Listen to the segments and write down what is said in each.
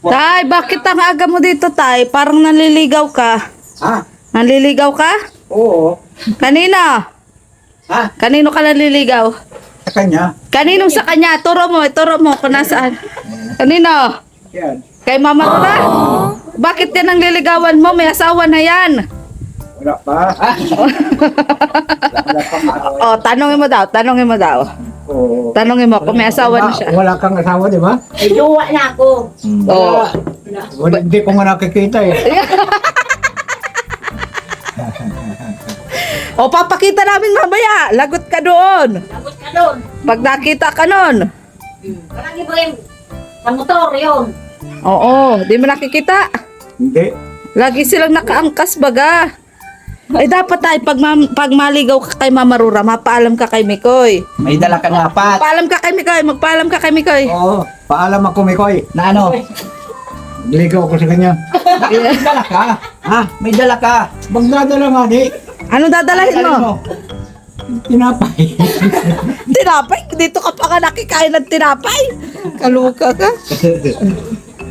Tay, bakit ang aga mo dito, Tay? Parang nanliligaw ka. Ha? Nanliligaw ka? Oo. Kanino? Ha? Kanino ka nanliligaw? Sa kanya? Kaninong sa kanya? Turo mo kung nasaan. Kanino? Yan. Kay Mama Rura? Bakit yan ang liligawan mo? May asawa na yan. Wala pa. Wala pa maawa. Oh, tanongin mo daw. Oo. Tanongin mo kung may asawa na siya. Wala kang asawa, di ba? May jowa na ako. Oh. Wala, hindi ko nga nakikita eh. O, papakita namin mamaya. Lagot ka doon. Lagot ka doon. Pag nakita ka nun. Palagi ba yung sa motor yun? Oo, di mo nakikita. Hindi. Lagi silang nakaangkas baga. Ay dapat tayo pag maligaw ka kay Mama Rura, mapaalam ka kay Mikoy. May dala ka dapat. Paalam ka kay Mikoy, magpaalam ka kay Mikoy. Oo. Paalam ako, Mikoy. Na ano? Ligaw ko sa kanya. May dala ka. Ha? May dala ka. Magdadala nga, di. Ano dadalhin Dalhin mo? Tinapay. Tinapay? Dito ka pa nga nakikain ng tinapay. Kaluka ka.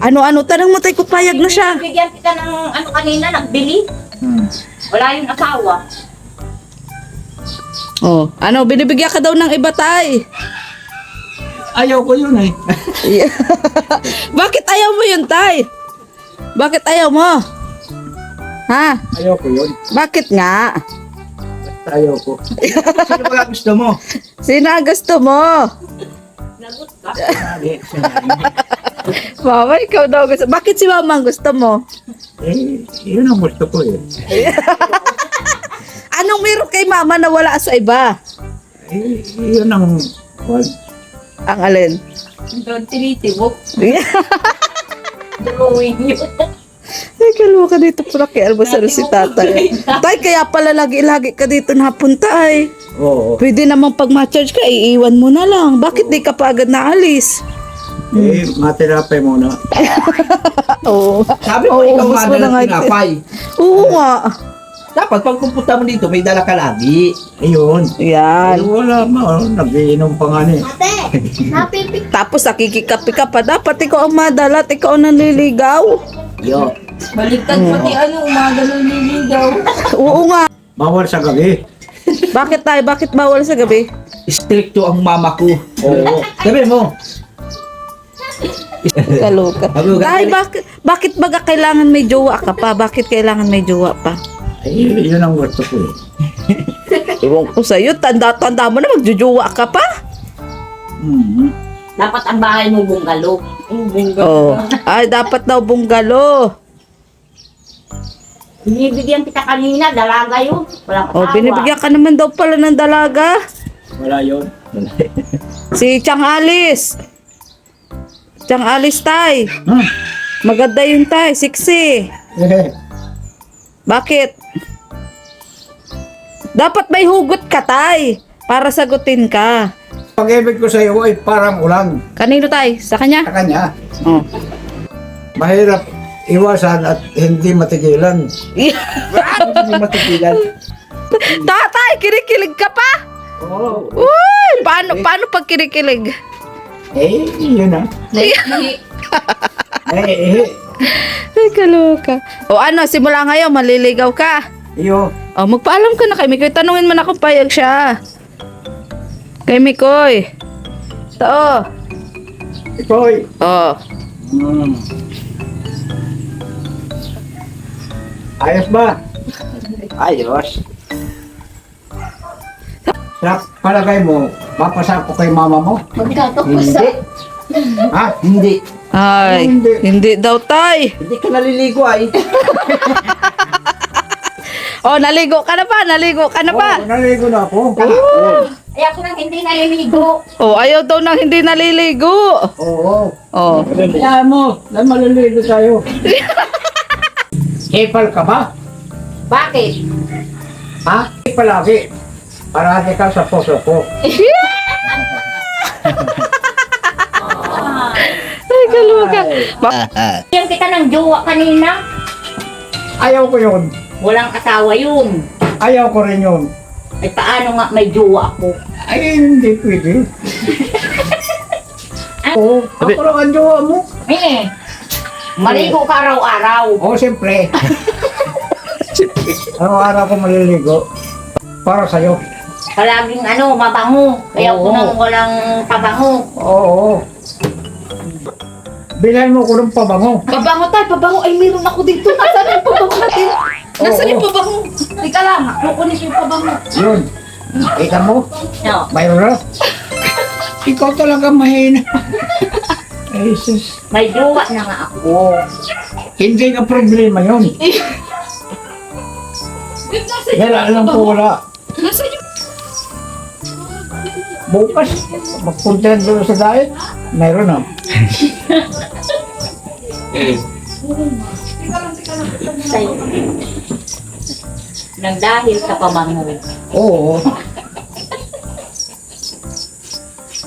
Ano, tanong mo tayo kung payag na siya. Bigyan kita ng ano kanina, nagbili. Wala yung asawa. Oh, ano, binibigyan ka daw ng iba tay. Ayaw ko yun eh. Bakit ayaw mo yun tay? Bakit ayaw mo? Ha? Ayaw ko yun. Bakit nga? Ayaw ko. Sino ba gusto mo? Sino ang gusto mo? Lagot ka. Mama, ikaw daw gusto. Bakit si Mama ang gusto mo? Eh, yun ang gusto ko eh. Anong meron kay Mama na wala sa iba? Eh, yun ang... Ang alin? Doon tinitibok. Drawing yun. Ay, kaluwa ka dito pala kay Almasaro si tatay. Tay, kaya pala lagi-lagi ka dito napunta ay. Oo. Pwede namang pag ma-charge ka, iiwan mo na lang. Bakit di ka pa agad naalis? Eh, matirapay muna. Oo. Sabi mo, Oo, ikaw ubus nga mo na dala nga ng tinapay. Oo nga. Dapat pag pupunta mo dito, may dala ka lagi. Ayun. Yan. Eh, wala ma. Nagiinom pa nga niya. Ate, napipik. Tapos nakikikapi ka pa. Dapat ikaw ang madalat, ikaw ang nanliligaw. Yo. Baliktad pati ano, umaga ng liligaw. Oo nga. Bawal sa gabi. Bakit tayo? Bakit bawal sa gabi? Stricto ang mama ko. Oo. Sabi mo. Kaluka. Kaluka. Tay, bakit baga kailangan may jowa ka pa? Bakit kailangan may jowa pa? Ay, yun ang gusto ko eh. Iwan ko sa'yo, tanda mo na magjujuwa ka pa? Dapat ang bahay mo bungalo. Oh. Ay, dapat daw bunggalo. Binibigyan kita kanina, dalaga yun. Walang asawa. Oh, binibigyan ka naman daw pala ng dalaga. Wala yun. Si Chang Alice. Chang Alice, tay. Hmm. Maganda yun, tay. Sexy. Eh, Bakit? Dapat may hugot ka, tay. Para sagutin ka. pag-ibig ko sa iyo ay parang ulan. Kanino, tay? Sa kanya? Sa kanya, Oh. mahirap iwasan at hindi matigilan. Hindi matigilan. Tatay, kinikilig ka pa? Oo. Uy, paano pag kinikilig? Eh, yun ah. Eh, Ay, kaloka. O ano, simula ngayon, maliligaw ka. iyo. O, magpaalam ka na kay Mikoy. Tanungin mo na kung payag siya. Kay Mikoy. Ito, Ikoy. oh. Hmm. Ayos ba? Ayos. Sa palagay mo, papasa ko kay mama mo? Magkato ko Hindi. sa... Ha? Hindi. Ay, Hindi. hindi daw, tay. Hindi ka naliligo ay. Oh, naligo ka na pa, naligo ka na pa. Oo, naligo na ako. Ay ako nang hindi naliligo. Oh, ayaw daw nang hindi naliligo. Oo. Oh. Kaya mo, na maliligo tayo. Hipal ka ba? Bakit? Ha? Palagi. Parati ka sa puso ko. Ay, kaluka. Bigyan kita ng jowa kanina. Ayaw ko yun. Walang asawa yun. Ayaw ko rin yun. Ay paano nga may jowa ako? Ay, hindi pwede. Oo, ako lang ang jowa mo. Eh, Maligo ka araw-araw. Oo, siyempre. Araw-araw ko maliligo. Para sa'yo. Palaging mabango. Kaya Oo. kung nang walang pabango. Oo. Bilhan mo ko ng pabango. Pabango tayo, pabango. Ay, meron ako dito. Nasaan yung pabango natin? Nasaan Oo. yung pabango? Teka lang, kukunin ko yung pabango. Yun. Kita mo? No. Mayroon na. Ikaw talaga mahina. Ay, sus. May jowa na nga ako. Hindi ka problema yun. Nasaan Dahil alam ko wala. Nasaan yung... Bukas, magpunta doon sa diet. Mayroon na. Sa'yo. Nang dahil sa pabango. Oo.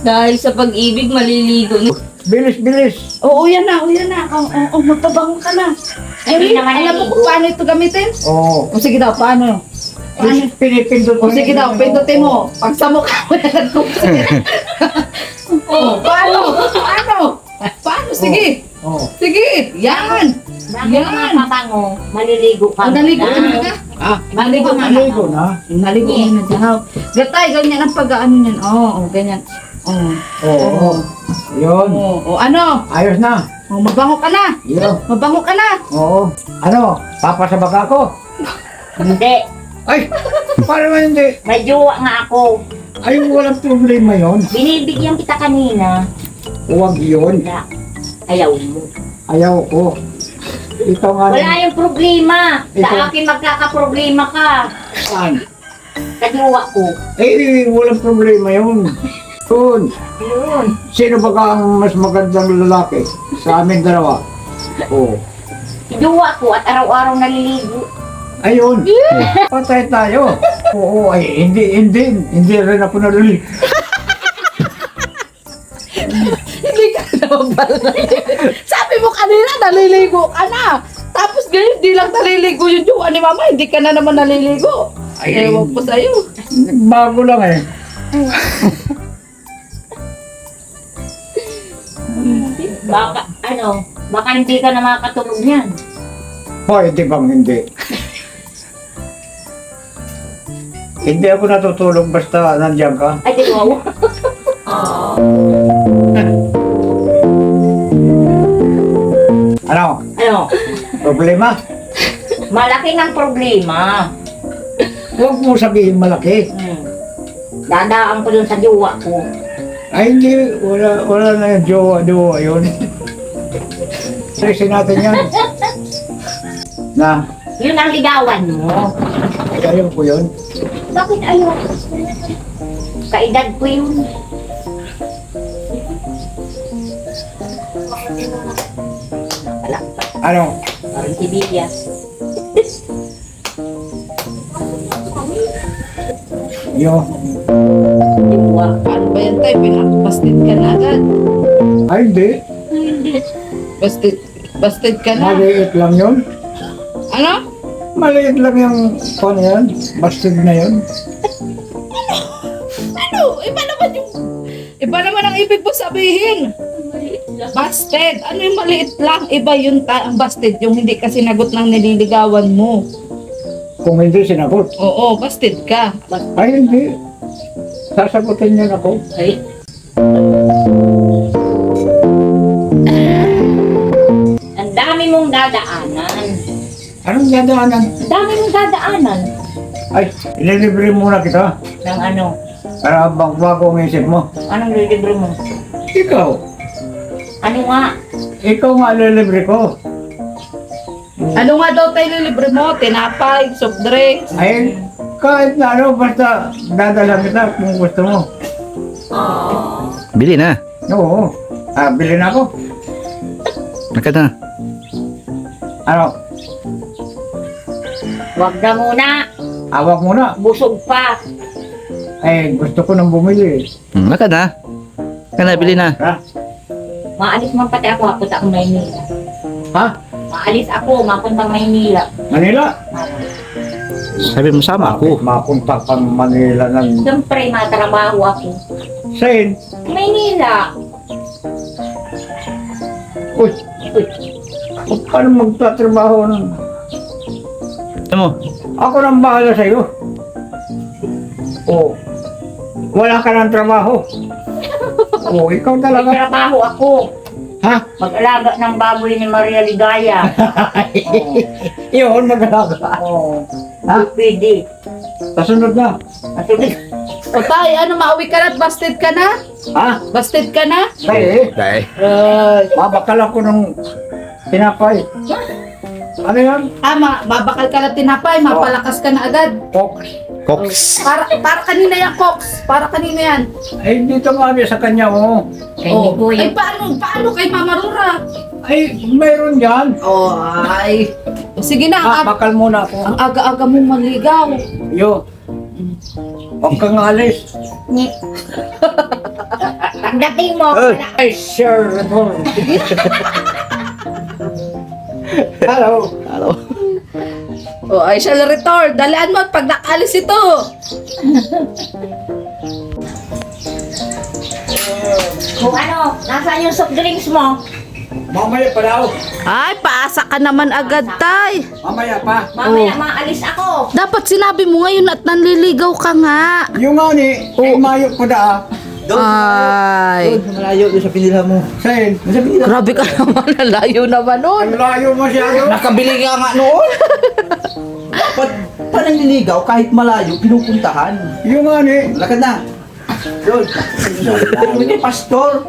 Dahil sa pag-ibig, maliligo. Bilis, bilis. Oo, yan na, magpabango ka na. Hindi naman alam mo naligo. kung paano ito gamitin? Oo. O sige daw, paano? Pinipindot O sige daw, pindutin mo. Pag sa mukha mo na nagkukusin. O, paano? Paano? Paano? Sige. Oo. Sige, yan. Bago mga pabango, maliligo ka. O, naligo ka na ka. Ah, Naligo ka na. maligo na. Naligo ka na dyan. Gatay, ganyan ang pag-ano niyan. Oo, ganyan. Oo. Yun. Oo, ano? Ayos na. O, mabango ka na. Yun. Mabango ka na. Oo. Ano? Papasabag ako? Hindi. Ay! Paano hindi? May jowa nga ako. Ay, walang problema yun. Binibigyan kita kanina. Huwag yun. Wala. Ayaw mo. Ayaw ko. Ito nga. Wala yung problema. Ito. Sa akin magkakaproblema ka. Saan? Sa jowa ko. Eh, walang problema yun. Yun. Yun. Sino ba ang mas magandang lalaki? Sa amin dalawa. Oo. Si jowa ko at araw-araw naliligo. Ayun. Patay tayo. Oo, ay, hindi rin ako naliligo. Hindi ka naman pala naliligo. Sabi mo kanina, naliligo ka na. Tapos ngayon, di lang naliligo yung jowa ni mama, hindi ka na naman naliligo. Ay, Ewan ko sa'yo. Bago lang eh. Baka hindi ka na makakatulog niyan. Pwede bang hindi? Hindi ako natutulog basta nandiyan ka. Ay, di wow. Ano? Ano? Problema? Malaki ng problema. Huwag mo sabihin malaki. Dadaan ko dun sa jowa ko. Ay hindi, wala na yung jowa yun. Tracy natin yan. Na, Yun ang ligawan mo. ayaw ko yun. Bakit ayaw? Kaedad ko yun. Ano? Parang si Bia. Yo. Jowa. Paano ba yan tayo? Pinakabasted ka na agad. Ay hindi. Basted ka na. Maliit lang yun. Ano? Maliit lang yung paano yan. Busted na yun. Ano? Iba naman ang ibig mo sabihin. Busted. Ano yung maliit lang? Iba yun ang busted. Yung hindi ka sinagot ng nililigawan mo. Kung hindi sinagot. Oo, busted ka. Ay hindi. Sasagutin niya ako. Ay. Ang dami mong dadaanan. Anong dadaanan? Ang dami mong dadaanan. Ay, ililibre muna kita. Ng ano? Para bang bago ang isip mo. Anong lilibre mo? Ikaw. Ano nga? Ikaw nga ililibre ko. Ano nga daw tayo lilibre mo? Tinapay, soft drinks. Ay, kahit na ano, basta dadala kita kung gusto mo. Bili na. Oo. Bilhin ako. Nakad na. Ano? Huwag na muna. Awag muna. Busog pa. Eh, gusto ko nang bumili. Nakad na. Kana, bili na. Ha? Maalis man pati ako. Mapunta akong Maynila. Ha? Maalis ako. Mapuntang Maynila. Manila? Sabi mo sama ako. Mapunta kang Manila ng... Siyempre, matrabaho ako. Saan? Maynila. Uy, Uy, Paano magtatrabaho nun? Ano mo? Ako nang bahala sa'yo. Oo. Wala ka ng trabaho. Oo, ikaw May talaga. trabaho ako. Ha? Mag-alaga ng baboy ni Maria Ligaya. Yun, mag-alaga. Oo. Ha? Pwede. Kasunod na. Matulog. O tay, ano, mauwi ka na at busted ka na? Ha? Busted ka na? Kaya Dahil. mabakal ako ng tinapay. Ano yan? Mabakal ka na tinapay, mapalakas ka na agad. Cox. Cox. Para kanina yan, Cox. Para kanina yan. Ay, dito mami sa kanya, oh. Kay ni Kuya. Ay, paano kay Mama Rura? Ay, mayroon yan. Oh, ay. O, sige na, Ha, bakal muna ako. ang aga-aga mo maligaw. Yo. Huwag kang alis. Ni. Pagdating mo, Ay, sir. Hello. Hello. O, ay siya return. Dalaan mo pag nakalis ito. kung ano, nasaan yung soft drinks mo? Mamaya pa daw. Ay, paasa ka naman agad, tay. Mamaya pa. Mamaya maalis ako. Dapat sinabi mo ngayon at nanliligaw ka nga. Yung nga ni, Oh. mayo pa da. Ay, Doon, malayo doon sa pinila mo. Sa'yo. Sa pinila. grabe ka naman. Ang layo naman nun. Ang layo masyado. Nakabili ka nga noon. Dapat pa nanliligaw kahit malayo, pinupuntahan. Yung nga ni, Lakad na. Doon. May kay pastor.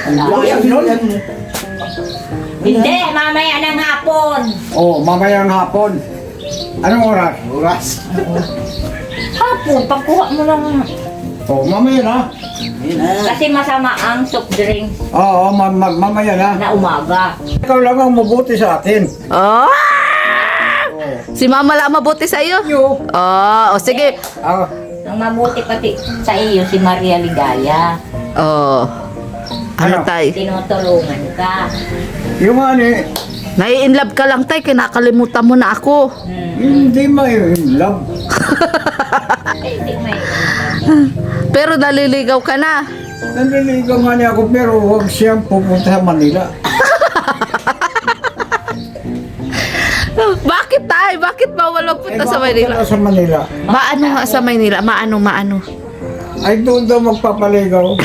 Ang layo doon. Hindi, mamaya ng hapon. oh, mamayang hapon. Anong oras? Oras. Hapon, pagkuha mo lang. Oh, mamaya na. Ayun na. Kasi masama ang soft drinks Oo, mamaya na. na umaga. Ikaw lang ang mabuti sa atin. Oh! Si Mama lang mabuti sa iyo. Yo. Oh, o sige. Ah, Ang mabuti pati sa iyo, si Maria Ligaya. Oh. Ano, Ano? tay? Tinutulungan ka. yung nga ni, Nai-inlove ka lang, tay. Kinakalimutan mo na ako. hindi ma-love. Hindi may. Pero naliligaw ka na. Nanliligaw nga niya ako pero huwag siyang pupunta sa Manila. Bakit, tay? Bakit bawal magpunta sa Maynila? Sa Manila. Maano nga sa Maynila? Maano? Ay doon daw magpapaligaw.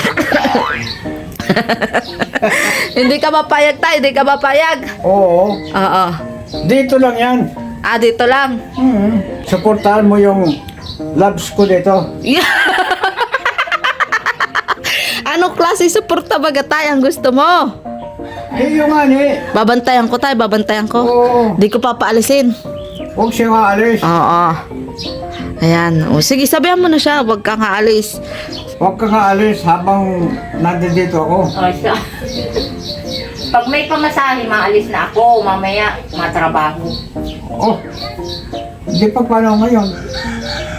Hindi ka mapayag, tay. Hindi ka mapayag. Oo. Oo. Dito lang yan. Ah, dito lang. Suportahan mo yung loves ko dito. Yeah. Anong klase suporta baga, tay, ang gusto mo? Eh yung nga ni, Babantayan ko, tay. Babantayan ko. oo. Di ko papaalisin. Huwag siyang aalis. Oo. Ayan. O, sige, sabihan mo na siya. Huwag kang aalis. Huwag kang aalis habang nandito ako. O, siya. Pag may pamasahe, maalis na ako. Mamaya, matrabaho. Oh, hindi pa paano ngayon.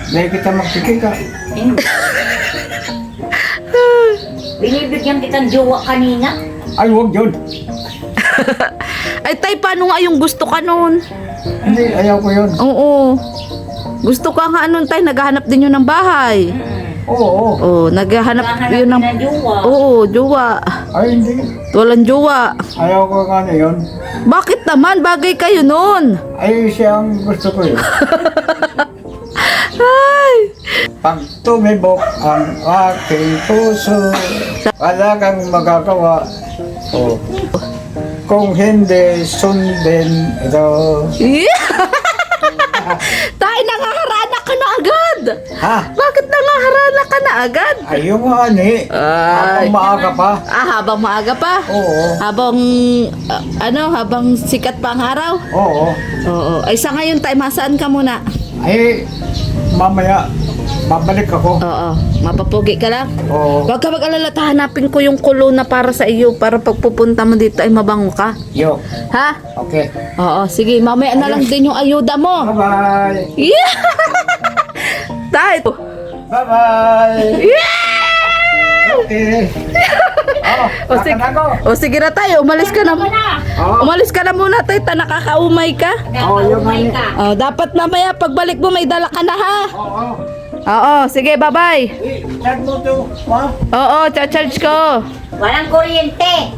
Dahil kita magkikita. Hindi. Binibigyan kitang jowa kanina. Ay, huwag yun. Ay, tay, paano nga yung gusto ka nun? Hindi, ayaw ko yun. Oo. Gusto ka nga nun, tay. Naghahanap din yun ng bahay. Oo. Oo, naghahanap Naghahanap yun ng... ng jowa. Oo, jowa. Ay, hindi. Walang jowa. Ayaw ko nga na yun. Bakit naman? Bagay kayo nun. Ay, siyang gusto ko yun. Ay. Pag tumibok ang aking puso, wala kang magagawa. Oh. Kung hindi sundin ito. Yeah. Tay, nangaharana ka na agad. Ha? Bakit nangaharana ka na agad? Ay, yung ani. Ay. Habang maaga pa. Habang maaga pa? Oo. Habang sikat pa ang araw? Oo. Oo. Ay, sa ngayon, tay, masaan ka muna? Ay, mamaya, babalik ako. Oo. Mapapugi ka lang? Oo. Huwag ka mag-alala, hanapin ko yung kulo na para sa iyo para pag pupunta mo dito ay mabango ka. Yo. Ha? Okay. Oo, sige. Mamaya na lang din yung ayuda mo. Bye-bye. Yeah! Tay! Bye-bye. Yeah! Okay. O sige, o sige na tayo, umalis ka na. Oo. Umalis ka na muna tayo, nakakaumay ka. Kakaumay ka. Oh, dapat mamaya pagbalik mo may dala ka na ha. Oo. Oo, sige, bye-bye. Chat mo to, ha? Oo, cha-charge ko. Walang kuryente.